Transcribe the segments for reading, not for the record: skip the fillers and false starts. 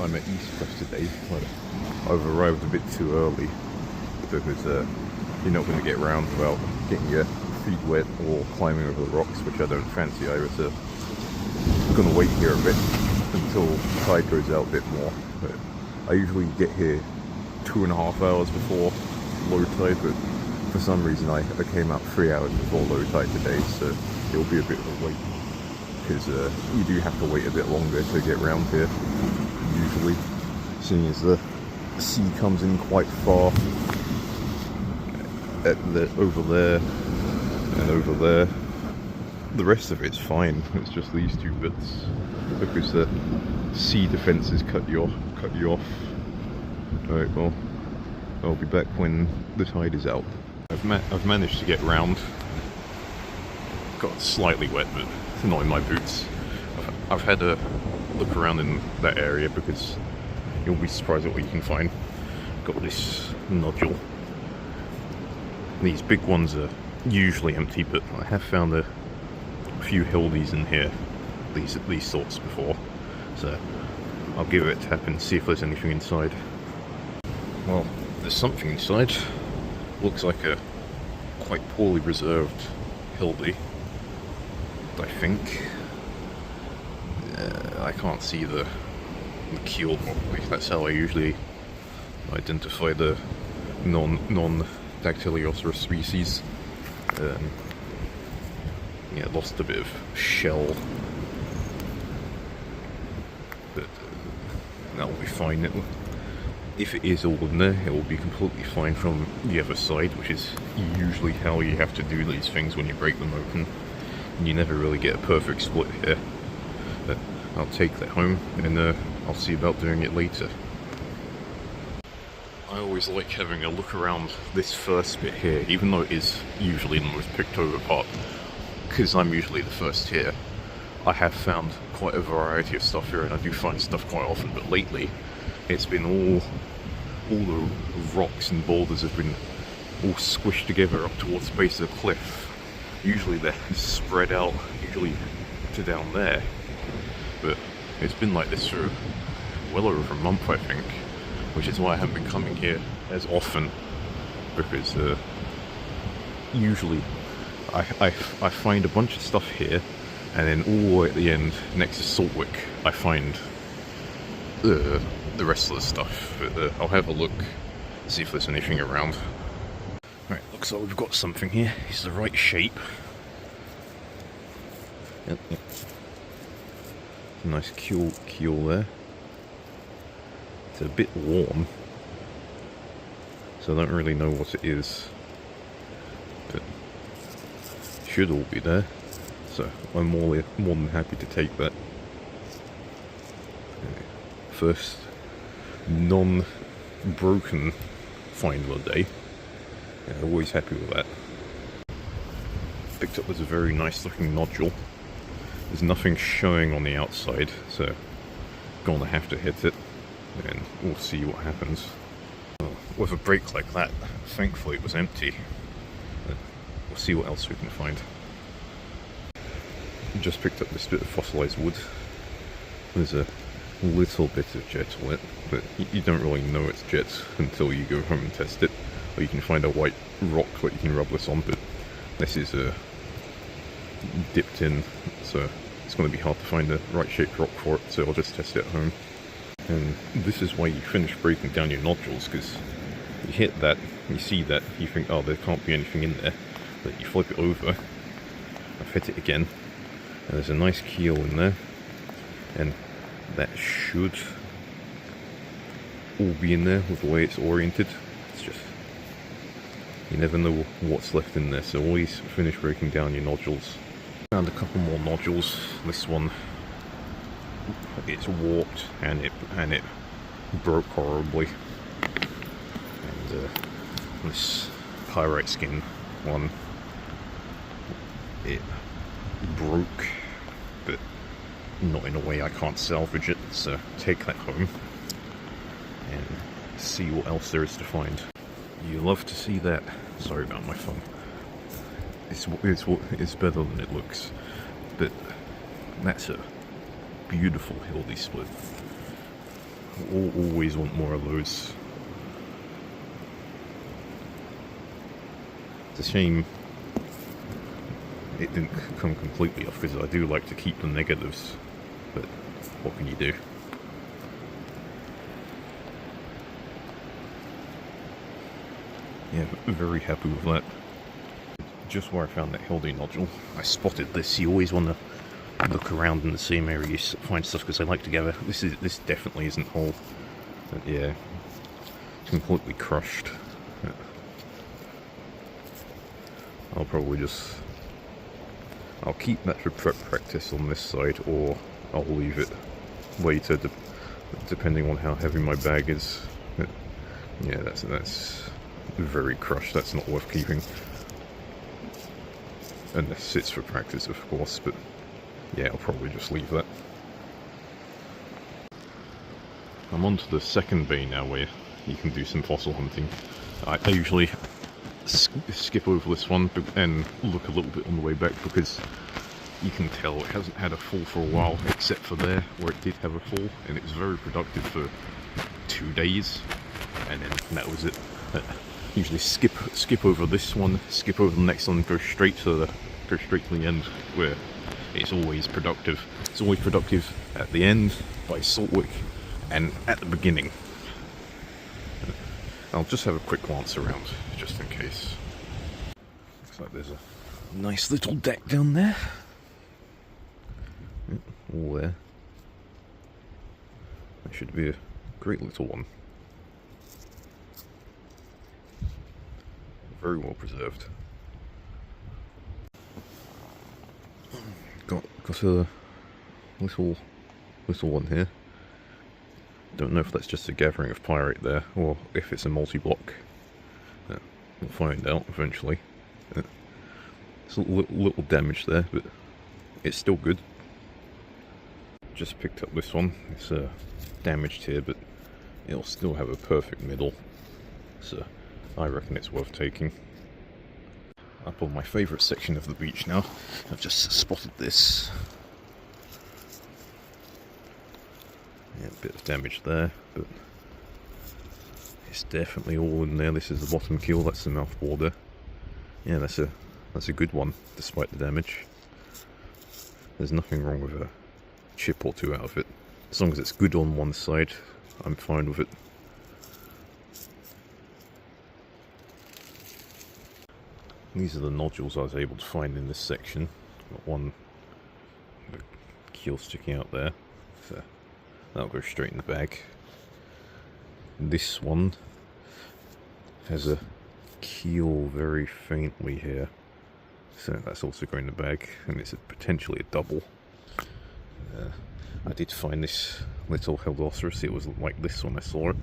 I'm at East Coast today, but I've arrived a bit too early because you're not going to get round without getting your feet wet or climbing over the rocks, which I don't fancy either, so I'm going to wait here a bit until the tide goes out a bit more. But I usually get here 2.5 hours before low tide, but for some reason I came out 3 hours before low tide today, so it'll be a bit of a wait, because you do have to wait a bit longer to get round here, usually, seeing as the sea comes in quite far over there and over there. The rest of it's fine, it's just these two bits, because the sea defences cut you off. Alright, well, I'll be back when the tide is out. I've managed to get round. Got slightly wet, but not in my boots. I've had a look around in that area because you'll be surprised at what you can find. Got this nodule. These big ones are usually empty, but I have found a few hildies in here, these sorts before. So I'll give it a tap and see if there's anything inside. Well, there's something inside. Looks like a quite poorly preserved hildy, I think. I can't see the keel properly. That's how I usually identify the non-dactyliosaurus species. Yeah, lost a bit of shell, but that'll be fine. If it is all in there, it will be completely fine from the other side, which is usually how you have to do these things when you break them open. And you never really get a perfect split here. But I'll take that home, and I'll see about doing it later. I always like having a look around this first bit here, even though it is usually the most picked over part, because I'm usually the first here. I have found quite a variety of stuff here, and I do find stuff quite often, but lately it's been all the rocks and boulders have been all squished together up towards the base of the cliff. Usually they're spread out, usually to down there, but it's been like this for well over a month, I think, which is why I haven't been coming here as often, because usually I find a bunch of stuff here, and then all the way at the end, next to Saltwick, I find the rest of the stuff. But I'll have a look, see if there's anything around. Right, looks like we've got something here. It's the right shape. Yep. Nice keel there. It's a bit warm, so I don't really know what it is, but it should all be there, so I'm more than happy to take that. First non-broken find of the day. Yeah, always happy with that. Picked up this very nice looking nodule. There's nothing showing on the outside, so gonna have to hit it, and we'll see what happens. Well, with a break like that, thankfully it was empty. But we'll see what else we can find. Just picked up this bit of fossilized wood. There's a little bit of jet on it, but you don't really know it's jet until you go home and test it. Or you can find a white rock that you can rub this on, but this is dipped in, so it's going to be hard to find the right shaped rock for it, so I'll just test it at home. And this is why you finish breaking down your nodules, because you hit that, you see that, you think, oh, there can't be anything in there, but you flip it over. I've hit it again, and there's a nice keel in there, and that should all be in there with the way it's oriented. It's just, you never know what's left in there, so always finish breaking down your nodules. Found a couple more nodules. This one, it's warped and it broke horribly. And this pyrite skin one, it broke, but not in a way I can't salvage it, so take that home and see what else there is to find. You love to see that. Sorry about my phone. It's better than it looks, but that's a beautiful hildy split. Always want more of those. It's a shame it didn't come completely off, because I do like to keep the negatives, but what can you do? Yeah, very happy with that. Just where I found that Hildy nodule, I spotted this. You always want to look around in the same area you find stuff, because they like to gather. This definitely isn't whole. But yeah, completely crushed. I'll probably just... I'll keep that for prep practice on this side, or I'll leave it later, depending on how heavy my bag is. But yeah, that's very crushed. That's not worth keeping. Unless it's for practice, of course, but yeah, I'll probably just leave that. I'm on to the second bay now, where you can do some fossil hunting. I usually skip over this one and look a little bit on the way back, because you can tell it hasn't had a fall for a while, except for there where it did have a fall, and it was very productive for 2 days, and then that was it. Usually skip over this one, skip over the next one, go straight to the end, where it's always productive. It's always productive at the end by Saltwick and at the beginning. I'll just have a quick glance around, just in case. Looks like there's a nice little deck down there. All there. That should be a great little one. Very well preserved. Got a little one here. Don't know if that's just a gathering of pyrite there, or if it's a multi-block. We'll find out eventually. It's a little damage there, but it's still good. Just picked up this one. It's damaged here, but it'll still have a perfect middle. So I reckon it's worth taking. Up on my favourite section of the beach now. I've just spotted this. Yeah, a bit of damage there, but it's definitely all in there. This is the bottom keel, that's the mouth border. Yeah, that's a good one, despite the damage. There's nothing wrong with a chip or two out of it. As long as it's good on one side, I'm fine with it. These are the nodules I was able to find in this section. Got one keel sticking out there, so that'll go straight in the bag. This one has a keel very faintly here, so that's also going in the bag, and it's potentially a double. I did find this little Heldosaurus. It was like this when I saw it,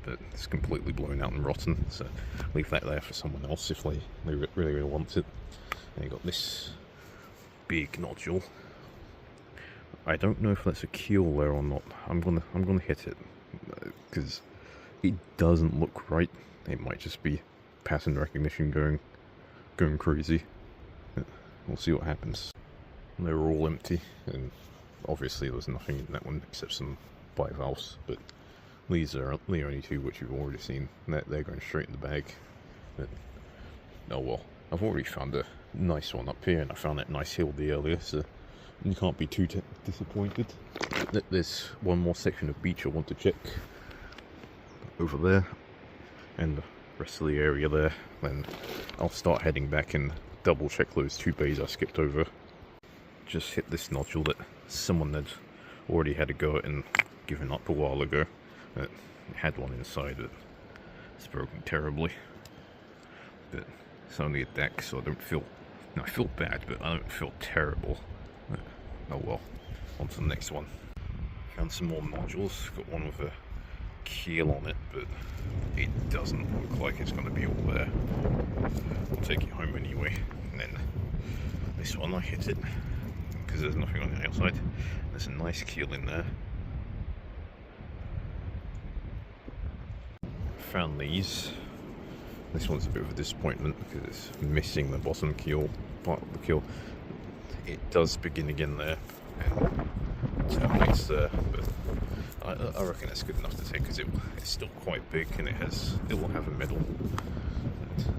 but it's completely blown out and rotten, so leave that there for someone else if they really want it. And you got this big nodule. I don't know if that's a keel there or not. I'm gonna hit it, because it doesn't look right. It might just be pattern recognition going crazy. We'll see what happens. They were all empty, and obviously there's nothing in that one except some bivalves, but these are the only two which you've already seen. They're going straight in the bag. But, oh well, I've already found a nice one up here, and I found that nice Hildy earlier, so you can't be too disappointed. There's one more section of beach I want to check over there, and the rest of the area there. Then I'll start heading back and double check those 2 bays I skipped over. Just hit this nodule that someone had already had a go at and given up a while ago. It had one inside, but it's broken terribly. But it's only a deck, so I don't feel... No, I feel bad, but I don't feel terrible. Oh well, on to the next one. Found some more nodules. Got one with a keel on it, but it doesn't look like it's going to be all there. I'll take it home anyway. And then this one, I hit it because there's nothing on the outside. There's a nice keel in there. Found these. This one's a bit of a disappointment because it's missing the bottom keel, part of the keel. It does begin again there and terminates there, but I reckon that's good enough to take, because it's still quite big and it will have a middle. And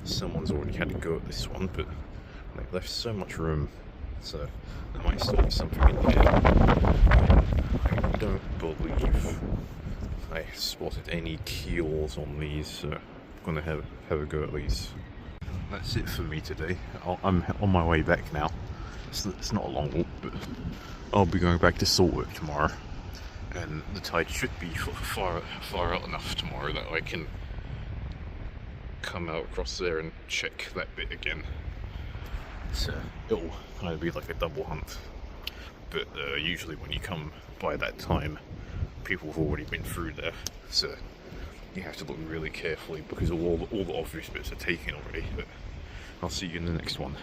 someone's already had a go at this one, but they left so much room, so there might still be something in here. I don't believe I spotted any keels on these, so I'm gonna have a go at these. That's it for me today. I'm on my way back now. It's not a long walk, but I'll be going back to Saltwork tomorrow, and the tide should be far out enough tomorrow that I can come out across there and check that bit again. So it'll kind of be like a double hunt, but usually when you come by that time, people have already been through there, so you have to look really carefully because all the obvious bits are taken already. But I'll see you in the next one.